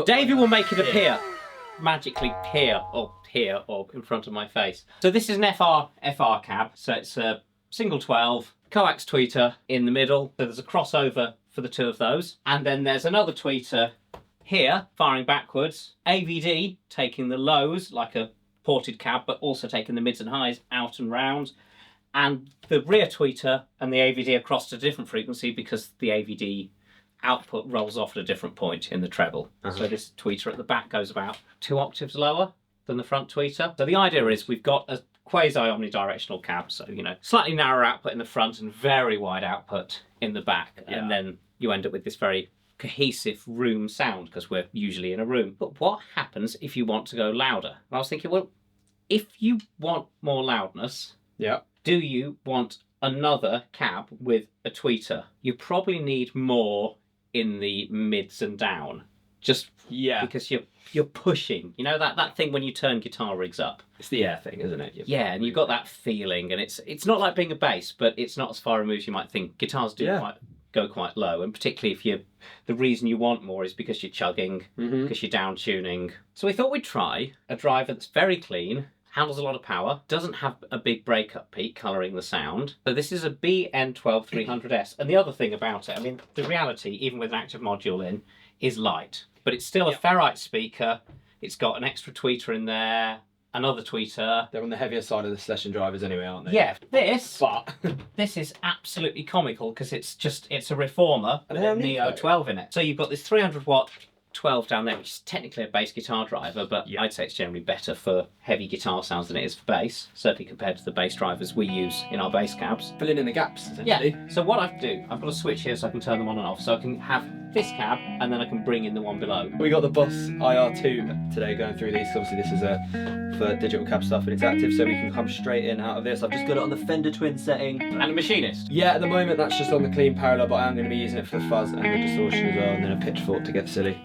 Davey will make it appear. Magically appear here or in front of my face. So this is an FR cab. So it's a single 12, coax tweeter in the middle. So there's a crossover for the two of those. And then there's another tweeter here, firing backwards. AVD taking the lows like a ported cab, but also taking the mids and highs out and round. And the rear tweeter and the AVD are crossed at a different frequency because the AVD output rolls off at a different point in the treble. So this tweeter at the back goes about 2 octaves lower than the front tweeter. So the idea is we've got a quasi omnidirectional cab, so slightly narrower output in the front and very wide output in the back, and then you end up with this very cohesive room sound because we're usually in a room. But what happens if you want to go louder? And I was thinking, well, if you want more loudness, do you want another cab with a tweeter? You probably need more in the mids and down, just because you're pushing. You know that thing when you turn guitar rigs up. It's the air thing, isn't it? And you've got that feeling, and it's not like being a bass, but it's not as far removed as you might think. Guitars do go quite low, and particularly if the reason you want more is because you're chugging, because you're down tuning. So we thought we'd try a driver that's very clean, handles a lot of power, doesn't have a big breakup peak colouring the sound. So this is a BN12-300S. And the other thing about it, I mean, the reality, even with an active module in, is light. But it's still a ferrite speaker. It's got an extra tweeter in there, another tweeter. They're on the heavier side of the session drivers anyway, aren't they? Yeah, this is absolutely comical because it's a reformer with a Neo 12 in it. So you've got this 300 watt 12 down there, which is technically a bass guitar driver, but I'd say it's generally better for heavy guitar sounds than it is for bass, certainly compared to the bass drivers we use in our bass cabs. Filling in the gaps, essentially. So what I do, I've got a switch here so I can turn them on and off, so I can have this cab and then I can bring in the one below. We got the Boss IR2 today going through these. Obviously this is for digital cab stuff and it's active, so we can come straight in out of this. I've just got it on the Fender Twin setting. And a machinist? Yeah, at the moment that's just on the clean parallel, but I am going to be using it for the fuzz and the distortion as well, and then a pitchfork to get silly.